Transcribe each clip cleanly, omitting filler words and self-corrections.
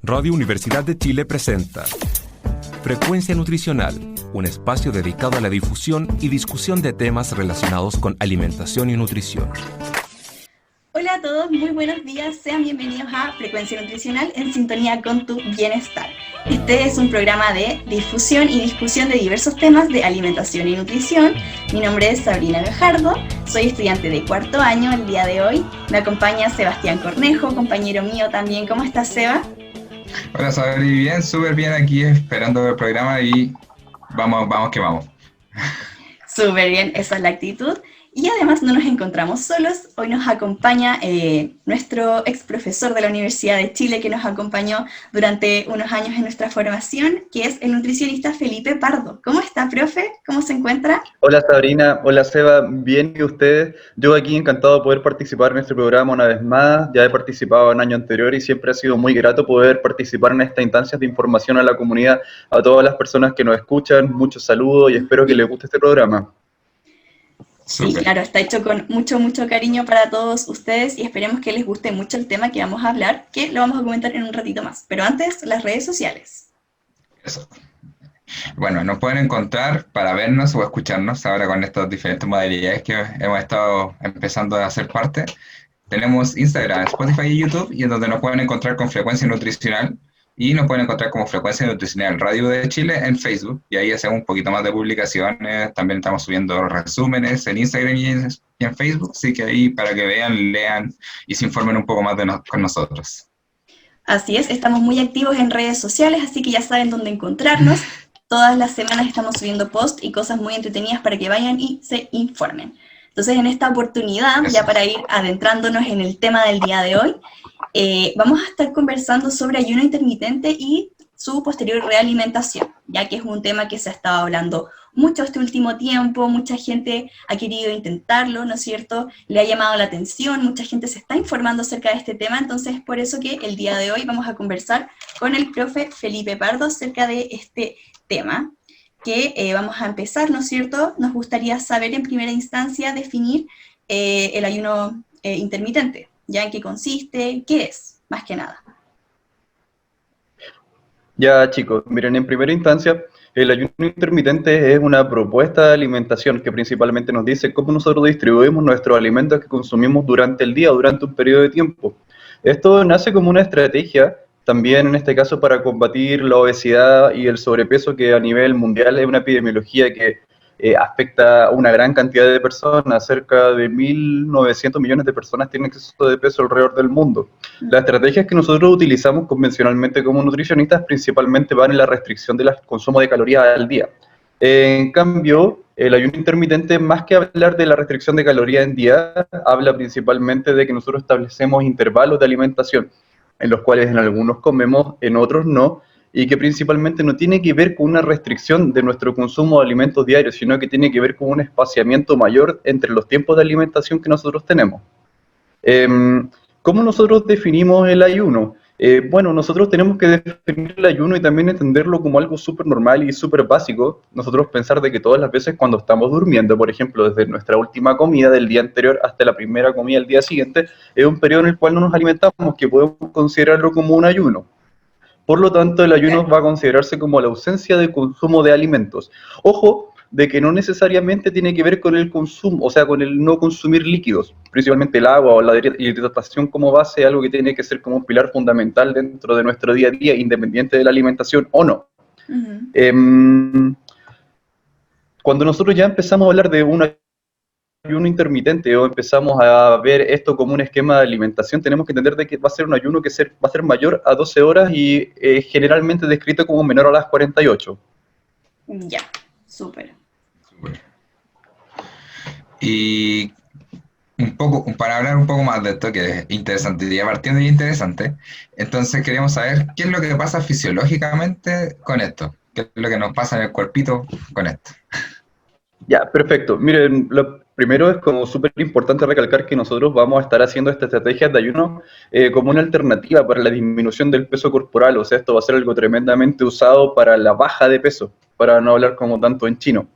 Radio Universidad de Chile presenta Frecuencia Nutricional, un espacio dedicado a la difusión y discusión de temas relacionados con alimentación y nutrición. Hola a todos, muy buenos días, sean bienvenidos a Frecuencia Nutricional en sintonía con tu bienestar. Este es un programa de difusión y discusión de diversos temas de alimentación y nutrición. Mi nombre es Sabrina Gajardo, soy estudiante de cuarto año el día de hoy. Me acompaña Sebastián Cornejo, compañero mío también. ¿Cómo estás, Seba? Hola, Sabri, bien, súper bien aquí esperando el programa y vamos que vamos. Súper bien, esa es la actitud. Y además no nos encontramos solos, hoy nos acompaña nuestro ex profesor de la Universidad de Chile que nos acompañó durante unos años en nuestra formación, que es el nutricionista Felipe Pardo. ¿Cómo está, profe? ¿Cómo se encuentra? Hola Sabrina, hola Seba, bien y ustedes. Yo aquí encantado de poder participar en este programa una vez más. Ya he participado en año anterior y siempre ha sido muy grato poder participar en estas instancias de información a la comunidad, a todas las personas que nos escuchan. Muchos saludos y espero que les guste este programa. Sí, claro, está hecho con mucho cariño para todos ustedes y esperemos que les guste mucho el tema que vamos a hablar, que lo vamos a comentar en un ratito más. Pero antes, las redes sociales. Eso. Bueno, nos pueden encontrar para vernos o escucharnos ahora con estas diferentes modalidades que hemos estado empezando a hacer parte. Tenemos Instagram, Spotify y YouTube, y en donde nos pueden encontrar con Frecuencia Nutricional, y nos pueden encontrar como Frecuencia Nutricional Radio de Chile en Facebook, y ahí hacemos un poquito más de publicaciones. También estamos subiendo resúmenes en Instagram y en Facebook, así que ahí para que vean, lean y se informen un poco más con nosotros. Así es, estamos muy activos en redes sociales, así que ya saben dónde encontrarnos. Todas las semanas estamos subiendo posts y cosas muy entretenidas para que vayan y se informen. Entonces, en esta oportunidad, ya para ir adentrándonos en el tema del día de hoy, vamos a estar conversando sobre ayuno intermitente y su posterior realimentación, ya que es un tema que se ha estado hablando mucho este último tiempo, mucha gente ha querido intentarlo, ¿no es cierto? Le ha llamado la atención, mucha gente se está informando acerca de este tema, entonces es por eso que el día de hoy vamos a conversar con el profe Felipe Pardo acerca de este tema, que vamos a empezar, ¿no es cierto? Nos gustaría saber en primera instancia definir el ayuno intermitente, ¿ya? ¿En qué consiste? ¿Qué es? Más que nada. Ya chicos, miren, en primera instancia, el ayuno intermitente es una propuesta de alimentación que principalmente nos dice cómo nosotros distribuimos nuestros alimentos que consumimos durante el día, durante un periodo de tiempo. Esto nace como una estrategia, también en este caso para combatir la obesidad y el sobrepeso, que a nivel mundial es una epidemiología que afecta a una gran cantidad de personas. Cerca de 1.900 millones de personas tienen exceso de peso alrededor del mundo. Las estrategias que nosotros utilizamos convencionalmente como nutricionistas principalmente van en la restricción del consumo de calorías al día. En cambio, el ayuno intermitente, más que hablar de la restricción de calorías en día, habla principalmente de que nosotros establecemos intervalos de alimentación, en los cuales en algunos comemos, en otros no, y que principalmente no tiene que ver con una restricción de nuestro consumo de alimentos diarios, sino que tiene que ver con un espaciamiento mayor entre los tiempos de alimentación que nosotros tenemos. ¿Cómo nosotros definimos el ayuno? Bueno, nosotros tenemos que definir el ayuno y también entenderlo como algo súper normal y súper básico. Nosotros pensar de que todas las veces cuando estamos durmiendo, por ejemplo, desde nuestra última comida del día anterior hasta la primera comida del día siguiente, es un periodo en el cual no nos alimentamos, que podemos considerarlo como un ayuno. Por lo tanto, el ayuno va a considerarse como la ausencia de consumo de alimentos. Ojo, de que no necesariamente tiene que ver con el consumo, o sea, con el no consumir líquidos, principalmente el agua o la hidratación como base, algo que tiene que ser como un pilar fundamental dentro de nuestro día a día, independiente de la alimentación o no. Cuando nosotros ya empezamos a hablar de un ayuno intermitente o empezamos a ver esto como un esquema de alimentación, tenemos que entender de que va a ser un ayuno que va a ser mayor a 12 horas y generalmente descrito como menor a las 48. Ya, súper. Y un poco, para hablar un poco más de esto, que es interesante, y partiendo de interesante, entonces queríamos saber qué es lo que pasa fisiológicamente con esto, qué es lo que nos pasa en el cuerpito con esto. Ya, perfecto. Miren, lo primero es como súper importante recalcar que nosotros vamos a estar haciendo esta estrategia de ayuno como una alternativa para la disminución del peso corporal. O sea, esto va a ser algo tremendamente usado para la baja de peso, para no hablar como tanto en chino.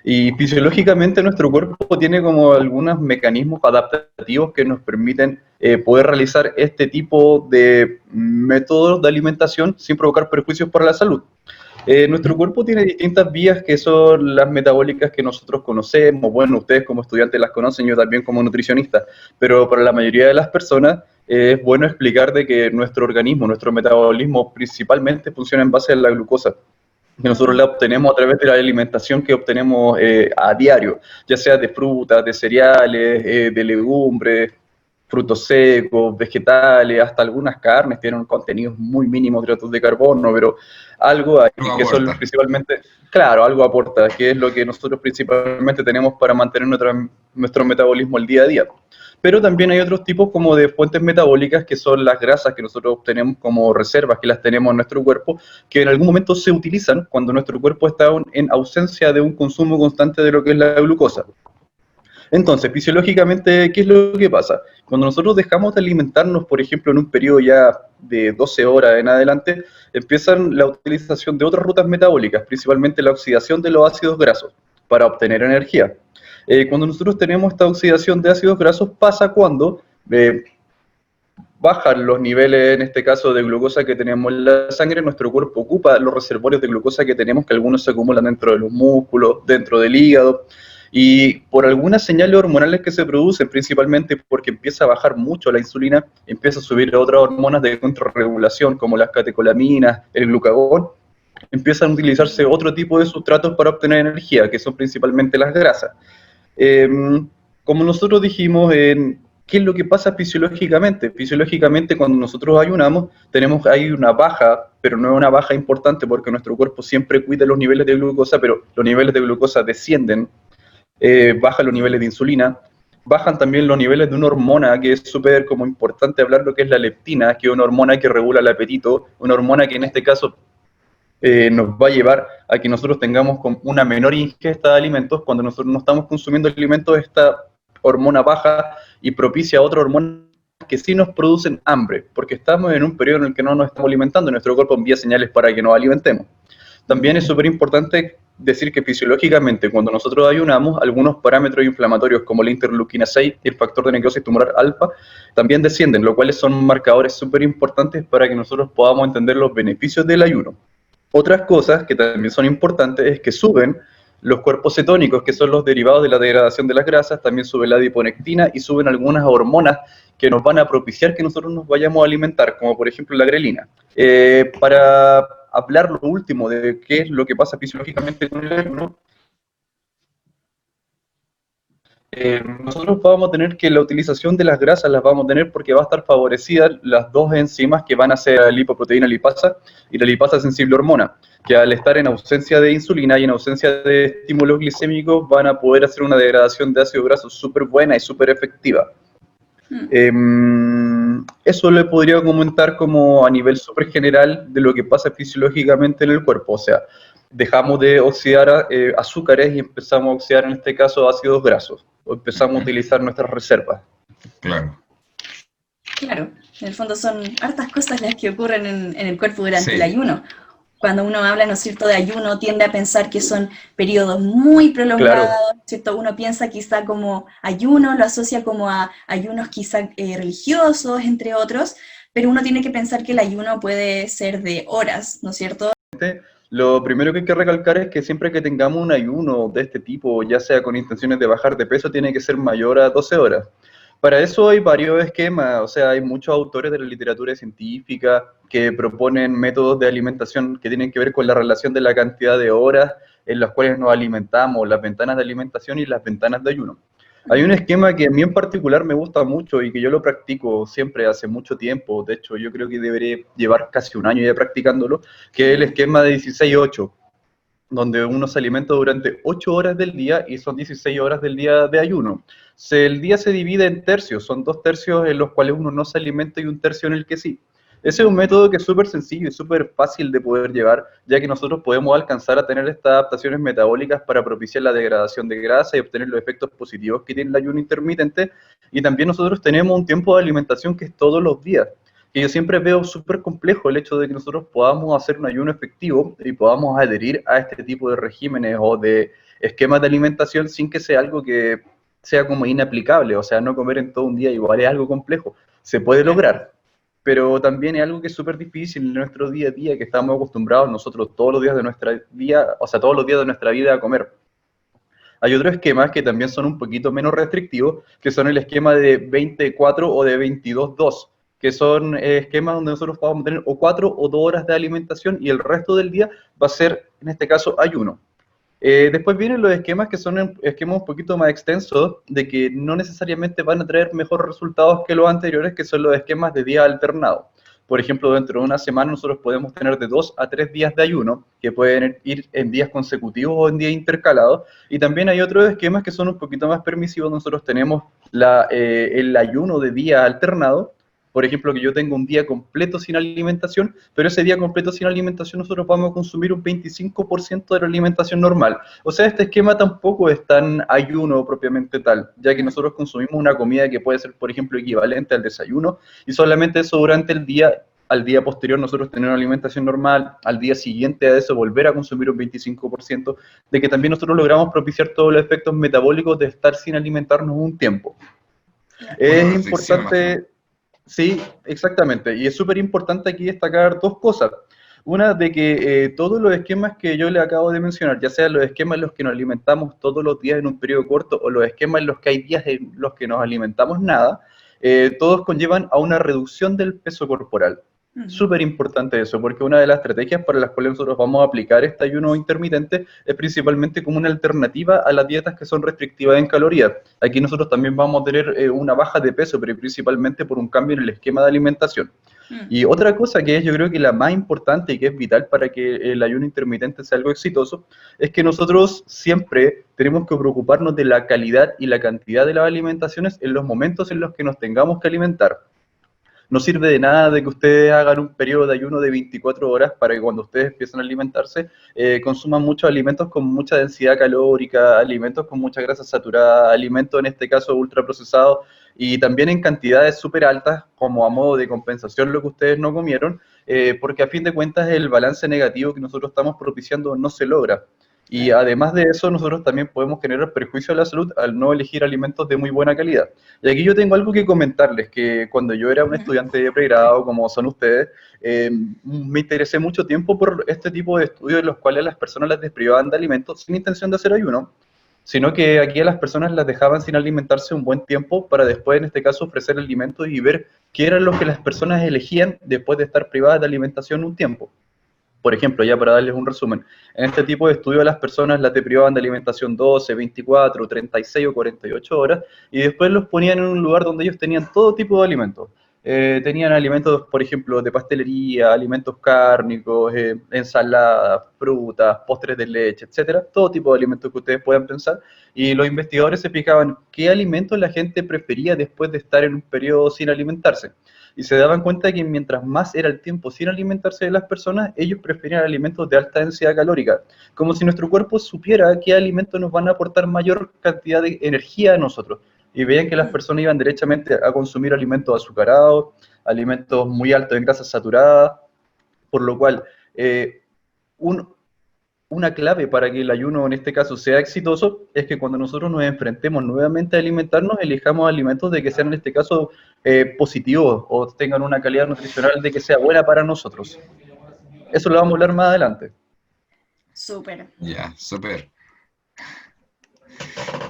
Y fisiológicamente nuestro cuerpo tiene como algunos mecanismos adaptativos que nos permiten poder realizar este tipo de métodos de alimentación sin provocar perjuicios para la salud. Nuestro cuerpo tiene distintas vías que son las metabólicas que nosotros conocemos. Bueno, ustedes como estudiantes las conocen, yo también como nutricionista, pero para la mayoría de las personas es bueno explicar de que nuestro organismo, nuestro metabolismo principalmente funciona en base a la glucosa, que nosotros la obtenemos a través de la alimentación que obtenemos a diario, ya sea de frutas, de cereales, de legumbres, frutos secos, vegetales, hasta algunas carnes tienen contenidos muy mínimos de hidratos de carbono, pero algo ahí No que son aporta. principalmente, claro, algo aporta, que es lo que nosotros principalmente tenemos para mantener nuestro metabolismo al día a día. Pero también hay otros tipos como de fuentes metabólicas que son las grasas que nosotros obtenemos como reservas, que las tenemos en nuestro cuerpo, que en algún momento se utilizan cuando nuestro cuerpo está en ausencia de un consumo constante de lo que es la glucosa. Entonces, fisiológicamente, ¿qué es lo que pasa? Cuando nosotros dejamos de alimentarnos, por ejemplo, en un periodo ya de 12 horas en adelante, empiezan la utilización de otras rutas metabólicas, principalmente la oxidación de los ácidos grasos, para obtener energía. Cuando nosotros tenemos esta oxidación de ácidos grasos, pasa cuando bajan los niveles, en este caso, de glucosa que tenemos en la sangre, nuestro cuerpo ocupa los reservorios de glucosa que tenemos, que algunos se acumulan dentro de los músculos, dentro del hígado, y por algunas señales hormonales que se producen, principalmente porque empieza a bajar mucho la insulina, empieza a subir otras hormonas de contrarregulación, como las catecolaminas, el glucagón, empiezan a utilizarse otro tipo de sustratos para obtener energía, que son principalmente las grasas. Eh, Como nosotros dijimos, ¿qué es lo que pasa fisiológicamente? Fisiológicamente, cuando nosotros ayunamos, hay una baja, pero no es una baja importante porque nuestro cuerpo siempre cuida los niveles de glucosa, pero los niveles de glucosa descienden, bajan los niveles de insulina, bajan también los niveles de una hormona que es súper como importante hablar, lo que es la leptina, que es una hormona que regula el apetito, una hormona que en este caso nos va a llevar a que nosotros tengamos una menor ingesta de alimentos. Cuando nosotros no estamos consumiendo alimentos, esta hormona baja y propicia otra hormona que sí nos producen hambre, porque estamos en un periodo en el que no nos estamos alimentando y nuestro cuerpo envía señales para que nos alimentemos. También es súper importante decir que fisiológicamente, cuando nosotros ayunamos, algunos parámetros inflamatorios como la interleuquina 6 y el factor de necrosis tumoral alfa también descienden, lo cual son marcadores súper importantes para que nosotros podamos entender los beneficios del ayuno. Otras cosas que también son importantes es que suben los cuerpos cetónicos, que son los derivados de la degradación de las grasas, también sube la adiponectina y suben algunas hormonas que nos van a propiciar que nosotros nos vayamos a alimentar, como por ejemplo la grelina. Para hablar lo último de qué es lo que pasa fisiológicamente con el ayuno, nosotros vamos a tener que la utilización de las grasas las vamos a tener porque va a estar favorecida las dos enzimas que van a ser la lipoproteína lipasa y la lipasa sensible hormona, que al estar en ausencia de insulina y en ausencia de estímulos glicémicos van a poder hacer una degradación de ácidos grasos súper buena y súper efectiva. Eso le podría comentar como a nivel súper general de lo que pasa fisiológicamente en el cuerpo, o sea, dejamos de oxidar azúcares y empezamos a oxidar en este caso ácidos grasos, o empezamos a utilizar nuestras reservas. Claro. Claro, en el fondo son hartas cosas las que ocurren en el cuerpo durante Sí. el ayuno. Cuando uno habla, ¿no es cierto?, de ayuno, tiende a pensar que son periodos muy prolongados, Claro. ¿cierto? Uno piensa quizá como ayuno, lo asocia como a ayunos quizá religiosos, entre otros, pero uno tiene que pensar que el ayuno puede ser de horas, ¿no es cierto? Lo primero que hay que recalcar es que siempre que tengamos un ayuno de este tipo, ya sea con intenciones de bajar de peso, tiene que ser mayor a 12 horas. Para eso hay varios esquemas, o sea, hay muchos autores de la literatura científica que proponen métodos de alimentación que tienen que ver con la relación de la cantidad de horas en las cuales nos alimentamos, las ventanas de alimentación y las ventanas de ayuno. Hay un esquema que a mí en particular me gusta mucho y que yo lo practico siempre hace mucho tiempo, de hecho yo creo que debería llevar casi un año ya practicándolo, que es el esquema de 16-8, donde uno se alimenta durante 8 horas del día y son 16 horas del día de ayuno. El día se divide en tercios, son 2 tercios en los cuales uno no se alimenta y 1 tercio en el que sí. Ese es un método que es súper sencillo y súper fácil de poder llevar, ya que nosotros podemos alcanzar a tener estas adaptaciones metabólicas para propiciar la degradación de grasa y obtener los efectos positivos que tiene el ayuno intermitente. Y también nosotros tenemos un tiempo de alimentación que es todos los días. Y yo siempre veo súper complejo el hecho de que nosotros podamos hacer un ayuno efectivo y podamos adherir a este tipo de regímenes o de esquemas de alimentación sin que sea algo que sea como inaplicable, o sea, no comer en todo un día igual es algo complejo. Se puede lograr, pero también es algo que es súper difícil en nuestro día a día, que estamos acostumbrados nosotros todos los días de nuestra vida, o sea, todos los días de nuestra vida a comer. Hay otros esquemas que también son un poquito menos restrictivos, que son el esquema de 24 o de 22-2, que son esquemas donde nosotros vamos a tener o 4 o 2 horas de alimentación y el resto del día va a ser, en este caso, ayuno. Después vienen los esquemas que son esquemas un poquito más extensos, de que no necesariamente van a traer mejores resultados que los anteriores, que son los esquemas de día alternado. Por ejemplo, dentro de una semana nosotros podemos tener de 2 a 3 días de ayuno, que pueden ir en días consecutivos o en días intercalados. Y también hay otros esquemas que son un poquito más permisivos. Nosotros tenemos el ayuno de día alternado. Por ejemplo, que yo tengo un día completo sin alimentación, pero ese día completo sin alimentación nosotros vamos a consumir un 25% de la alimentación normal. O sea, este esquema tampoco es tan ayuno propiamente tal, ya que nosotros consumimos una comida que puede ser, por ejemplo, equivalente al desayuno, y solamente eso durante el día. Al día posterior nosotros tener una alimentación normal, al día siguiente a eso volver a consumir un 25%, de que también nosotros logramos propiciar todos los efectos metabólicos de estar sin alimentarnos un tiempo. Es importante... Sí, exactamente. Y es súper importante aquí destacar dos cosas. Una, de que todos los esquemas que yo le acabo de mencionar, ya sean los esquemas en los que nos alimentamos todos los días en un periodo corto o los esquemas en los que hay días en los que nos alimentamos nada, todos conllevan a una reducción del peso corporal. Súper importante eso, porque una de las estrategias para las cuales nosotros vamos a aplicar este ayuno intermitente es principalmente como una alternativa a las dietas que son restrictivas en calorías. Aquí nosotros también vamos a tener una baja de peso, pero principalmente por un cambio en el esquema de alimentación. Y otra cosa que es, yo creo que la más importante y que es vital para que el ayuno intermitente sea algo exitoso, es que nosotros siempre tenemos que preocuparnos de la calidad y la cantidad de las alimentaciones en los momentos en los que nos tengamos que alimentar. No sirve de nada de que ustedes hagan un periodo de ayuno de 24 horas para que cuando ustedes empiecen a alimentarse, consuman muchos alimentos con mucha densidad calórica, alimentos con mucha grasa saturada, alimentos en este caso ultraprocesados, y también en cantidades súper altas, como a modo de compensación lo que ustedes no comieron, porque a fin de cuentas el balance negativo que nosotros estamos propiciando no se logra. Y además de eso, nosotros también podemos generar perjuicio a la salud al no elegir alimentos de muy buena calidad. Y aquí yo tengo algo que comentarles, que cuando yo era un estudiante de pregrado, como son ustedes, me interesé mucho tiempo por este tipo de estudios en los cuales las personas las desprivaban de alimentos sin intención de hacer ayuno, sino que aquí a las personas las dejaban sin alimentarse un buen tiempo para después, en este caso, ofrecer alimentos y ver qué era lo que las personas elegían después de estar privadas de alimentación un tiempo. Por ejemplo, ya para darles un resumen, en este tipo de estudios las personas las privaban de alimentación 12, 24, 36 o 48 horas y después los ponían en un lugar donde ellos tenían todo tipo de alimentos. Tenían alimentos, por ejemplo, de pastelería, alimentos cárnicos, ensaladas, frutas, postres de leche, etcétera, todo tipo de alimentos que ustedes puedan pensar. Y los investigadores se fijaban qué alimentos la gente prefería después de estar en un periodo sin alimentarse. Y se daban cuenta que mientras más era el tiempo sin alimentarse de las personas, ellos preferían alimentos de alta densidad calórica, como si nuestro cuerpo supiera qué alimentos nos van a aportar mayor cantidad de energía a nosotros. Y veían que las personas iban derechamente a consumir alimentos azucarados, alimentos muy altos en grasas saturadas, por lo cual una clave para que el ayuno en este caso sea exitoso es que cuando nosotros nos enfrentemos nuevamente a alimentarnos, elijamos alimentos de que sean en este caso positivos o tengan una calidad nutricional de que sea buena para nosotros. Eso lo vamos a hablar más adelante. Súper. Ya, súper.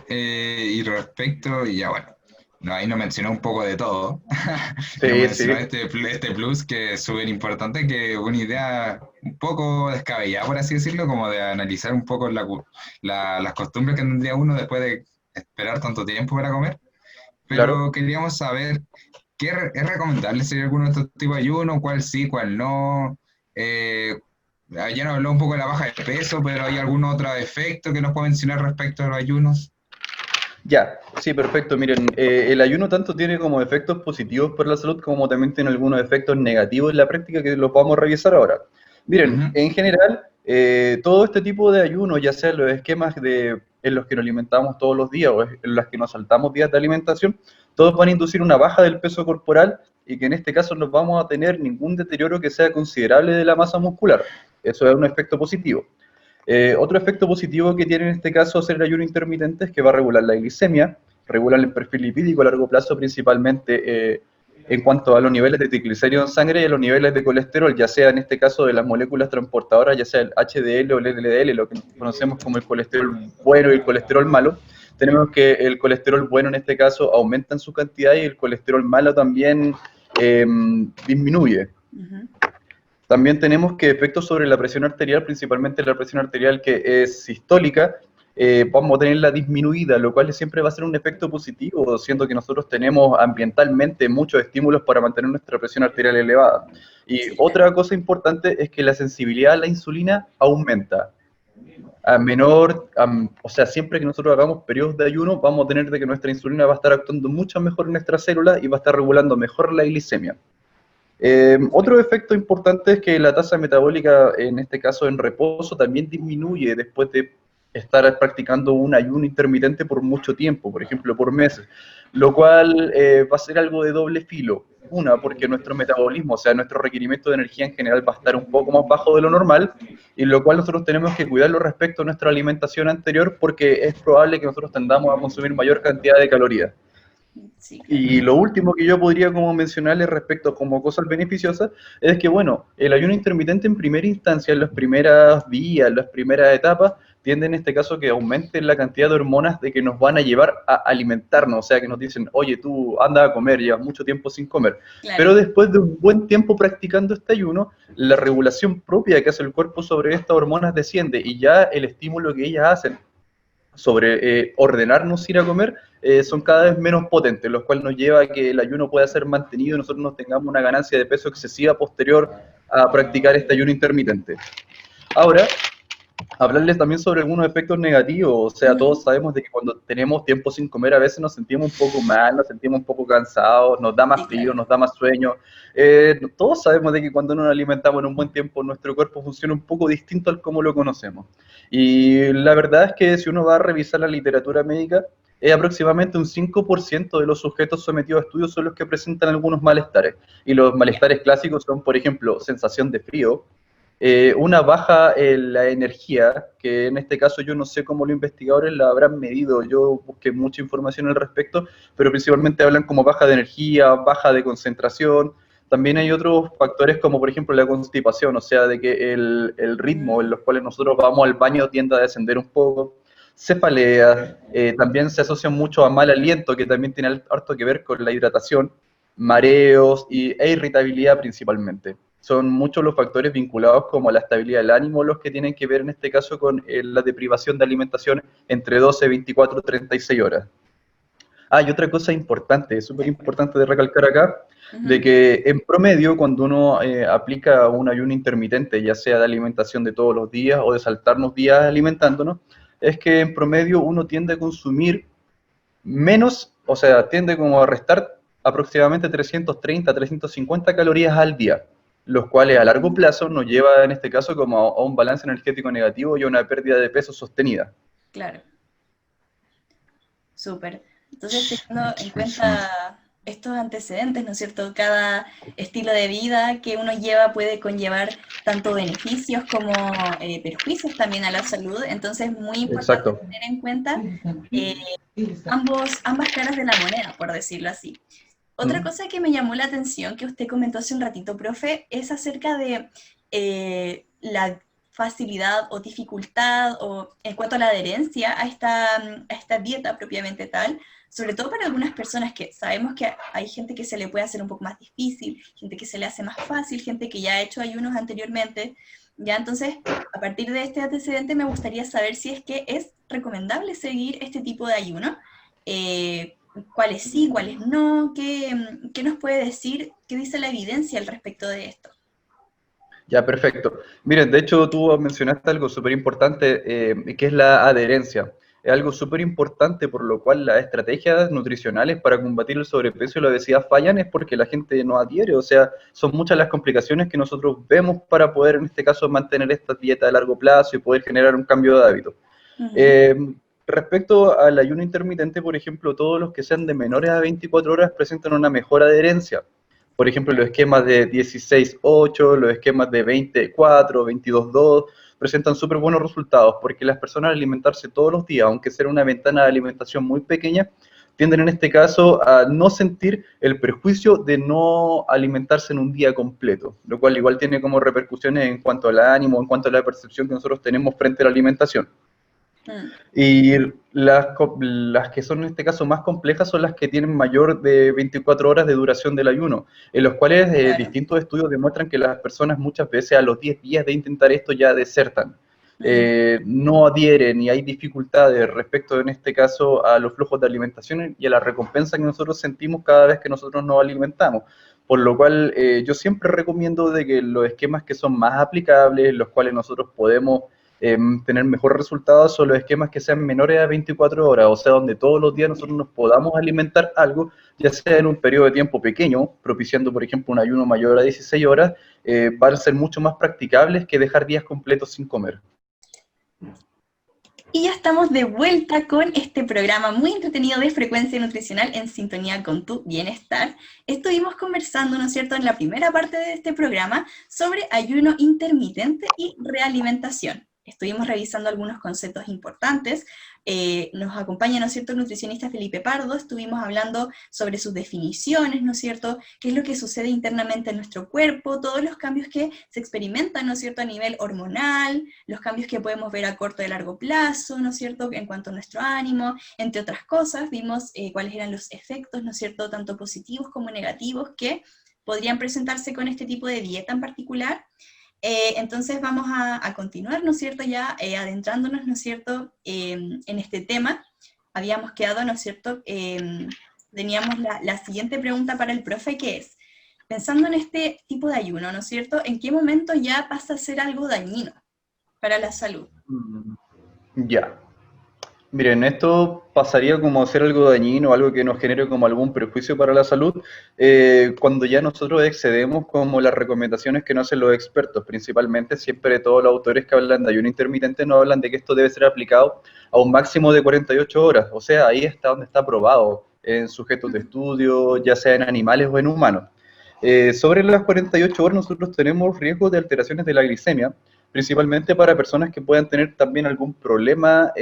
Y respecto, ya bueno, no, ahí nos mencionó un poco de todo. Nos mencionó este plus que es súper importante, que es una idea un poco descabellada, por así decirlo, como de analizar un poco las costumbres que tendría uno después de esperar tanto tiempo para comer. Pero claro, queríamos saber, ¿es recomendable hacer alguno de estos tipos de ayuno? ¿Cuál sí, cuál no? Ya nos habló un poco de la baja de peso, pero ¿hay algún otro efecto que nos pueda mencionar respecto a los ayunos? Ya, sí, perfecto. Miren, el ayuno tanto tiene como efectos positivos para la salud como también tiene algunos efectos negativos en la práctica que los vamos a revisar ahora. Miren, en general, todo este tipo de ayunos, ya sea los esquemas en los que nos alimentamos todos los días o en los que nos saltamos días de alimentación, todos van a inducir una baja del peso corporal y que en este caso no vamos a tener ningún deterioro que sea considerable de la masa muscular. Eso es un efecto positivo. Otro efecto positivo que tiene en este caso hacer el ayuno intermitente es que va a regular la glicemia, regular el perfil lipídico a largo plazo, principalmente en cuanto a los niveles de triglicéridos en sangre y a los niveles de colesterol, ya sea en este caso de las moléculas transportadoras, ya sea el HDL o el LDL, lo que conocemos como el colesterol bueno y el colesterol malo. Tenemos que el colesterol bueno en este caso aumenta en su cantidad y el colesterol malo también disminuye. También tenemos que efectos sobre la presión arterial, principalmente la presión arterial que es sistólica, vamos a tenerla disminuida, lo cual siempre va a ser un efecto positivo, siendo que nosotros tenemos ambientalmente muchos estímulos para mantener nuestra presión arterial elevada. Y otra cosa importante es que la sensibilidad a la insulina aumenta. O sea, siempre que nosotros hagamos periodos de ayuno, vamos a tener de que nuestra insulina va a estar actuando mucho mejor en nuestras células y va a estar regulando mejor la glicemia. Otro efecto importante es que la tasa metabólica, en este caso en reposo, también disminuye después de estar practicando un ayuno intermitente por mucho tiempo, por ejemplo, por meses, lo cual va a ser algo de doble filo. Una, porque nuestro metabolismo, o sea, nuestro requerimiento de energía en general va a estar un poco más bajo de lo normal, y lo cual nosotros tenemos que cuidarlo respecto a nuestra alimentación anterior, porque es probable que nosotros tendamos a consumir mayor cantidad de calorías. Sí, claro. Y lo último que yo podría como mencionarles respecto como cosas beneficiosas es que, bueno, el ayuno intermitente en primera instancia, en las primeras vías, en las primeras etapas, tiende en este caso que aumente la cantidad de hormonas de que nos van a llevar a alimentarnos, o sea, que nos dicen, oye, tú anda a comer, llevas mucho tiempo sin comer. Claro. Pero después de un buen tiempo practicando este ayuno, la regulación propia que hace el cuerpo sobre estas hormonas desciende y ya el estímulo que ellas hacen sobre ordenarnos ir a comer, son cada vez menos potentes, lo cual nos lleva a que el ayuno pueda ser mantenido y nosotros no tengamos una ganancia de peso excesiva posterior a practicar este ayuno intermitente. Ahora, hablarles también sobre algunos efectos negativos, o sea, todos sabemos de que cuando tenemos tiempo sin comer a veces nos sentimos un poco mal, nos sentimos un poco cansados, nos da más frío, nos da más sueño. Todos sabemos de que cuando nos alimentamos en un buen tiempo nuestro cuerpo funciona un poco distinto al como lo conocemos. Y la verdad es que si uno va a revisar la literatura médica, aproximadamente un 5% de los sujetos sometidos a estudios son los que presentan algunos malestares. Y los malestares clásicos son, por ejemplo, sensación de frío, una baja en la energía, que en este caso yo no sé cómo los investigadores la habrán medido, yo busqué mucha información al respecto, pero principalmente hablan como baja de energía, baja de concentración. También hay otros factores como por ejemplo la constipación, o sea, de que el ritmo en los cuales nosotros vamos al baño tiende a descender un poco. Cefalea, también se asocia mucho a mal aliento, que también tiene harto que ver con la hidratación, mareos e irritabilidad principalmente. Son muchos los factores vinculados como a la estabilidad del ánimo los que tienen que ver en este caso con la deprivación de alimentación entre 12, 24, 36 horas. Y otra cosa importante, súper importante de recalcar acá, de que en promedio cuando uno aplica un ayuno intermitente, ya sea de alimentación de todos los días o de saltarnos días alimentándonos, es que en promedio uno tiende a consumir menos, o sea, tiende como a restar aproximadamente 330, 350 calorías al día, los cuales a largo plazo nos lleva en este caso como a un balance energético negativo y a una pérdida de peso sostenida. Claro. Súper. Entonces, teniendo en cuenta estos antecedentes, ¿no es cierto? Cada estilo de vida que uno lleva puede conllevar tanto beneficios como perjuicios también a la salud. Entonces, muy importante tener en cuenta ambas caras de la moneda, por decirlo así. Otra cosa que me llamó la atención, que usted comentó hace un ratito, profe, es acerca de la facilidad o dificultad o en cuanto a la adherencia a esta dieta propiamente tal, sobre todo para algunas personas que sabemos que hay gente que se le puede hacer un poco más difícil, gente que se le hace más fácil, gente que ya ha hecho ayunos anteriormente, ya entonces a partir de este antecedente me gustaría saber si es que es recomendable seguir este tipo de ayuno, cuáles sí, cuáles no, qué nos puede decir, qué dice la evidencia al respecto de esto. Ya, perfecto. Miren, de hecho tú mencionaste algo súper importante, que es la adherencia. Es algo súper importante por lo cual las estrategias nutricionales para combatir el sobrepeso y la obesidad fallan es porque la gente no adhiere, o sea, son muchas las complicaciones que nosotros vemos para poder en este caso mantener esta dieta a largo plazo y poder generar un cambio de hábito. Respecto al ayuno intermitente, por ejemplo, todos los que sean de menores a 24 horas presentan una mejor adherencia. Por ejemplo, los esquemas de 16-8, los esquemas de 20-4, 22-2, presentan súper buenos resultados, porque las personas al alimentarse todos los días, aunque sea una ventana de alimentación muy pequeña, tienden en este caso a no sentir el perjuicio de no alimentarse en un día completo, lo cual igual tiene como repercusiones en cuanto al ánimo, en cuanto a la percepción que nosotros tenemos frente a la alimentación. Y las que son en este caso más complejas son las que tienen mayor de 24 horas de duración del ayuno, en los cuales Claro. distintos estudios demuestran que las personas muchas veces a los 10 días de intentar esto ya desertan. No adhieren y hay dificultades respecto en este caso a los flujos de alimentación y a la recompensa que nosotros sentimos cada vez que nosotros nos alimentamos. Por lo cual yo siempre recomiendo de que los esquemas que son más aplicables, los cuales nosotros podemos tener mejores resultados, son los esquemas que sean menores a 24 horas, o sea, donde todos los días nosotros nos podamos alimentar algo, ya sea en un periodo de tiempo pequeño, propiciando por ejemplo un ayuno mayor a 16 horas, van a ser mucho más practicables que dejar días completos sin comer. Y ya estamos de vuelta con este programa muy entretenido de Frecuencia Nutricional en sintonía con tu bienestar. Estuvimos conversando, ¿no es cierto?, en la primera parte de este programa sobre ayuno intermitente y realimentación. Estuvimos revisando algunos conceptos importantes. Nos acompaña, ¿no es cierto?, el nutricionista Felipe Pardo. Estuvimos hablando sobre sus definiciones, ¿no es cierto?, qué es lo que sucede internamente en nuestro cuerpo, todos los cambios que se experimentan, ¿no es cierto?, a nivel hormonal, los cambios que podemos ver a corto y largo plazo, ¿no es cierto?, en cuanto a nuestro ánimo, entre otras cosas. Vimos cuáles eran los efectos, ¿no es cierto?, tanto positivos como negativos que podrían presentarse con este tipo de dieta en particular. Entonces vamos a continuar, ¿no es cierto?, ya adentrándonos, ¿no es cierto?, en este tema. Habíamos quedado, ¿no es cierto?, teníamos la siguiente pregunta para el profe, que es, pensando en este tipo de ayuno, ¿no es cierto?, ¿en qué momento ya pasa a ser algo dañino para la salud? Ya. Miren, esto pasaría como a ser algo dañino, algo que nos genere como algún perjuicio para la salud, cuando ya nosotros excedemos como las recomendaciones que nos hacen los expertos. Principalmente, siempre todos los autores que hablan de ayuno intermitente no hablan de que esto debe ser aplicado a un máximo de 48 horas. O sea, ahí está donde está probado, en sujetos de estudio, ya sea en animales o en humanos. Sobre las 48 horas nosotros tenemos riesgo de alteraciones de la glicemia, principalmente para personas que puedan tener también algún problema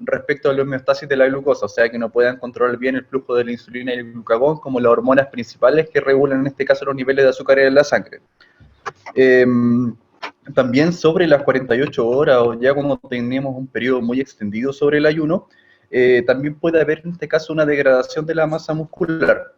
respecto a la homeostasis de la glucosa, o sea, que no puedan controlar bien el flujo de la insulina y el glucagón como las hormonas principales que regulan en este caso los niveles de azúcar en la sangre. También sobre las 48 horas, o ya cuando tenemos un periodo muy extendido sobre el ayuno, también puede haber en este caso una degradación de la masa muscular.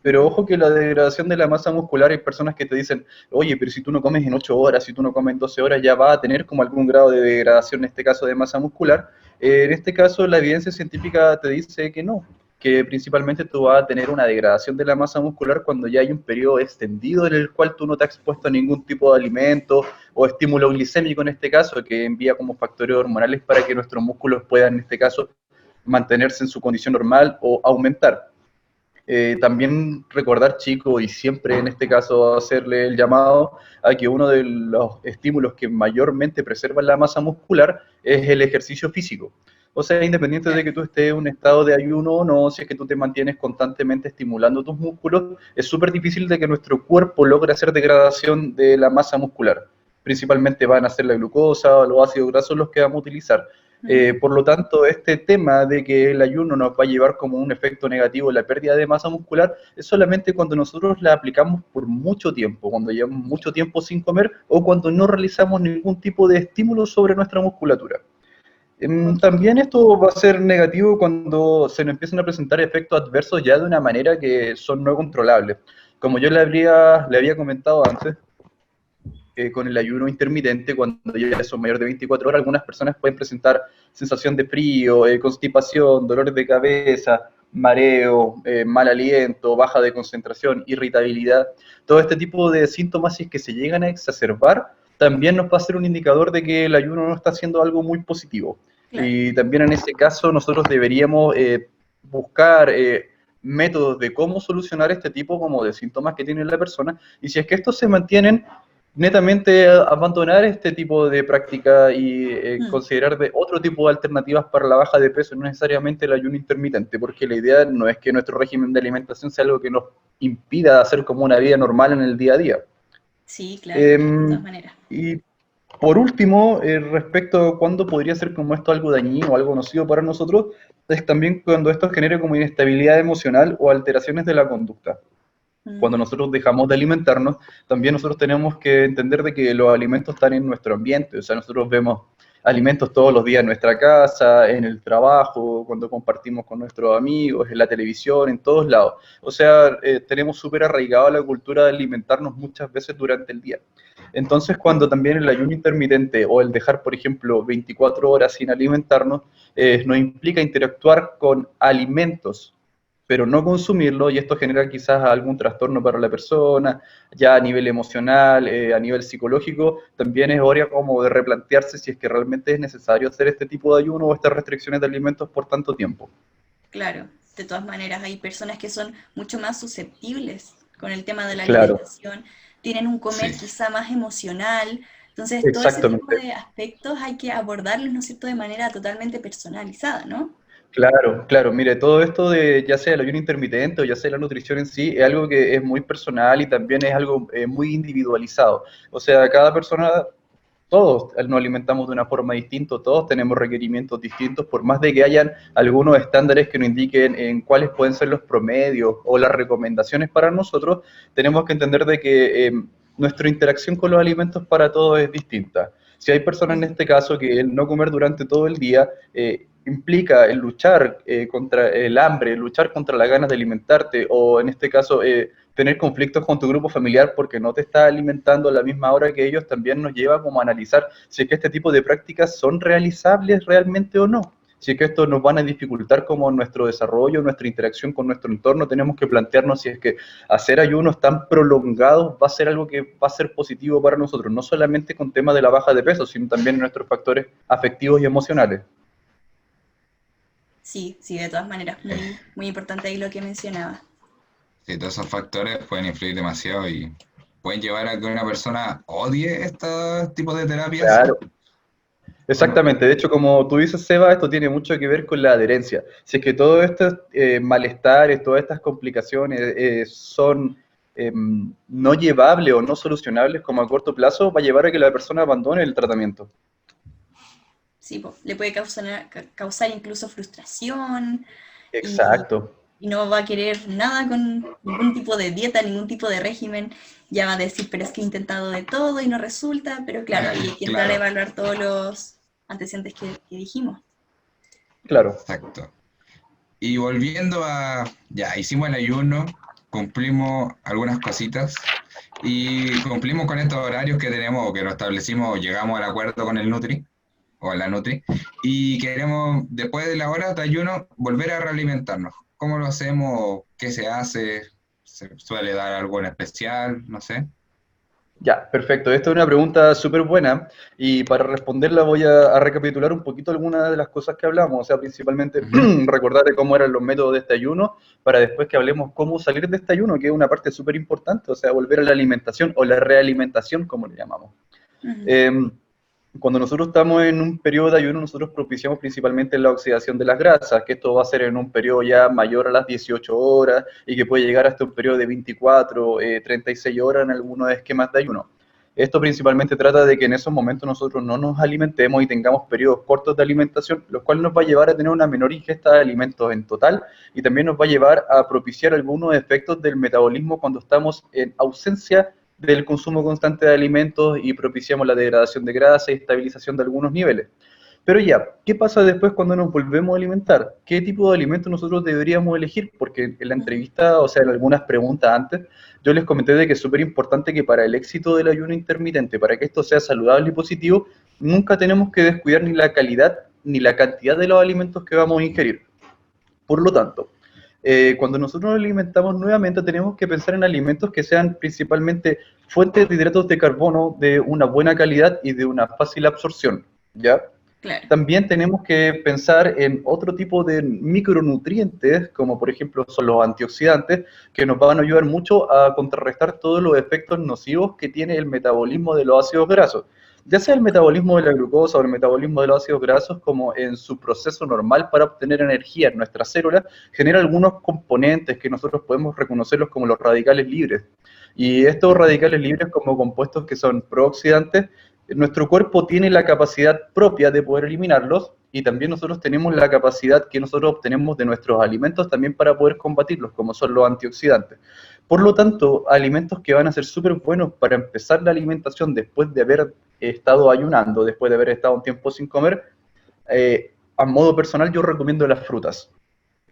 Pero ojo que la degradación de la masa muscular, hay personas que te dicen, oye, pero si tú no comes en 8 horas, si tú no comes en 12 horas, ya va a tener como algún grado de degradación, en este caso de masa muscular. En este caso, la evidencia científica te dice que no, que principalmente tú vas a tener una degradación de la masa muscular cuando ya hay un periodo extendido en el cual tú no te has expuesto a ningún tipo de alimento o estímulo glicémico en este caso, que envía como factores hormonales para que nuestros músculos puedan, en este caso, mantenerse en su condición normal o aumentar. También recordar, chicos, y siempre en este caso hacerle el llamado a que uno de los estímulos que mayormente preservan la masa muscular es el ejercicio físico. O sea, independiente de que tú estés en un estado de ayuno o no, si es que tú te mantienes constantemente estimulando tus músculos, es súper difícil de que nuestro cuerpo logre hacer degradación de la masa muscular. Principalmente van a ser la glucosa o los ácidos grasos los que vamos a utilizar. Por lo tanto, este tema de que el ayuno nos va a llevar como un efecto negativo la pérdida de masa muscular es solamente cuando nosotros la aplicamos por mucho tiempo, cuando llevamos mucho tiempo sin comer o cuando no realizamos ningún tipo de estímulo sobre nuestra musculatura. También esto va a ser negativo cuando se nos empiezan a presentar efectos adversos ya de una manera que son no controlables. Como yo le había comentado antes, con el ayuno intermitente, cuando ya son mayores de 24 horas, algunas personas pueden presentar sensación de frío, constipación, dolores de cabeza, mareo, mal aliento, baja de concentración, irritabilidad. Todo este tipo de síntomas, si es que se llegan a exacerbar, también nos va a ser un indicador de que el ayuno no está haciendo algo muy positivo. Claro. Y también en ese caso nosotros deberíamos buscar métodos de cómo solucionar este tipo como de síntomas que tiene la persona, y si es que estos se mantienen, netamente abandonar este tipo de práctica y considerar de otro tipo de alternativas para la baja de peso, no necesariamente el ayuno intermitente, porque la idea no es que nuestro régimen de alimentación sea algo que nos impida hacer como una vida normal en el día a día. Sí, claro, de todas maneras. Por último, respecto a cuándo podría ser como esto algo dañino o algo nocivo para nosotros, es también cuando esto genere como inestabilidad emocional o alteraciones de la conducta. Cuando Mm, nosotros dejamos de alimentarnos, también nosotros tenemos que entender de que los alimentos están en nuestro ambiente, o sea, nosotros vemos alimentos todos los días en nuestra casa, en el trabajo, cuando compartimos con nuestros amigos, en la televisión, en todos lados. O sea, tenemos súper arraigada la cultura de alimentarnos muchas veces durante el día. Entonces, cuando también el ayuno intermitente o el dejar, por ejemplo, 24 horas sin alimentarnos, nos implica interactuar con alimentos, pero no consumirlo, y esto genera quizás algún trastorno para la persona, ya a nivel emocional, a nivel psicológico, también es hora como de replantearse si es que realmente es necesario hacer este tipo de ayuno o estas restricciones de alimentos por tanto tiempo. claro, de todas maneras hay personas que son mucho más susceptibles con el tema de la Claro, alimentación, tienen un comer Sí, quizá más emocional, entonces todo ese tipo exactamente. de aspectos hay que abordarlos, ¿no es cierto?, de manera totalmente personalizada, ¿no? Claro, claro, mire, todo esto de ya sea el ayuno intermitente o ya sea la nutrición en sí, es algo que es muy personal y también es algo muy individualizado. O sea, cada persona, todos nos alimentamos de una forma distinta, todos tenemos requerimientos distintos, por más de que hayan algunos estándares que nos indiquen en cuáles pueden ser los promedios o las recomendaciones para nosotros, tenemos que entender de que nuestra interacción con los alimentos para todos es distinta. Si hay personas en Mm. este caso que el no comer durante todo el día implica el luchar contra el hambre, luchar contra la ganas de alimentarte, o en este caso tener conflictos con tu grupo familiar porque no te está alimentando a la misma hora que ellos, también nos lleva como a analizar si es que este tipo de prácticas son realizables realmente o no. Si es que esto nos van a dificultar como nuestro desarrollo, nuestra interacción con nuestro entorno, tenemos que plantearnos si es que hacer ayunos tan prolongados va a ser algo que va a ser positivo para nosotros, no solamente con temas de la baja de peso, sino también en nuestros factores afectivos y emocionales. Sí, sí, de todas maneras, eh, muy, muy importante ahí lo que mencionaba. sí, todos esos factores pueden influir demasiado y pueden llevar a que una persona odie estos tipos de terapias Claro, o no. exactamente. De hecho, como tú dices, Seba, esto tiene mucho que ver con la adherencia. Si es que todos estos malestares, todas estas complicaciones son no llevables o no solucionables como a corto plazo, va a llevar a que la persona abandone el tratamiento. Sí, po, le puede causar incluso frustración y, Exacto. y no va a querer nada con ningún tipo de dieta, ningún tipo de régimen. Ya va a decir, pero es que he intentado de todo y no resulta, pero claro, ahí hay que entrar a Claro, evaluar todos los antecedentes que dijimos. Claro. exacto. Y volviendo a, ya, hicimos el ayuno, cumplimos algunas cositas y cumplimos con estos horarios que tenemos o que lo establecimos o llegamos al acuerdo con el Nutri o la Nutri y queremos, después de la hora de ayuno, volver a realimentarnos. ¿Cómo lo hacemos? ¿Qué se hace? ¿Se suele dar algo en especial? No sé. Ya, perfecto. Esta es una pregunta súper buena y para responderla voy a recapitular un poquito algunas de las cosas que hablamos, o sea, principalmente Ujú. recordar de cómo eran los métodos de este ayuno para después que hablemos cómo salir de este ayuno, que es una parte súper importante, o sea, volver a la alimentación o la realimentación, como le llamamos. Ujú. Eh, Cuando nosotros estamos en un periodo de ayuno, nosotros propiciamos principalmente la oxidación de las grasas, que esto va a ser en un periodo ya mayor a las 18 horas y que puede llegar hasta un periodo de 24, 36 horas en algunos esquemas de ayuno. Esto principalmente trata de que en esos momentos nosotros no nos alimentemos y tengamos periodos cortos de alimentación, lo cual nos va a llevar a tener una menor ingesta de alimentos en total y también nos va a llevar a propiciar algunos efectos del metabolismo cuando estamos en ausencia del consumo constante de alimentos y propiciamos la degradación de grasa y estabilización de algunos niveles. Pero ya, ¿qué pasa después cuando nos volvemos a alimentar? ¿Qué tipo de alimentos nosotros deberíamos elegir? Porque en la Ujú. entrevista, o sea, en algunas preguntas antes, yo les comenté de que es súper importante que para el éxito del ayuno intermitente, para que esto sea saludable y positivo, nunca tenemos que descuidar ni la calidad ni la cantidad de los alimentos que vamos a ingerir. Por lo tanto, cuando nosotros nos alimentamos nuevamente, tenemos que pensar en alimentos que sean principalmente fuentes de hidratos de carbono de una buena calidad y de una fácil absorción, ¿ya? Claro. También tenemos que pensar en otro tipo de micronutrientes, como por ejemplo son los antioxidantes, que nos van a ayudar mucho a contrarrestar todos los efectos nocivos que tiene el metabolismo de los ácidos grasos. Ya sea el metabolismo de la glucosa o el metabolismo de los ácidos grasos, como en su proceso normal para obtener energía en nuestras células, genera algunos componentes que nosotros podemos reconocerlos como los radicales libres. Y estos radicales libres como compuestos que son prooxidantes nuestro cuerpo tiene la capacidad propia de poder eliminarlos y también nosotros tenemos la capacidad que nosotros obtenemos de nuestros alimentos también para poder combatirlos, como son los antioxidantes. Por lo tanto, alimentos que van a ser súper buenos para empezar la alimentación después de haber estado ayunando, después de haber estado un tiempo sin comer, a modo personal yo recomiendo las frutas.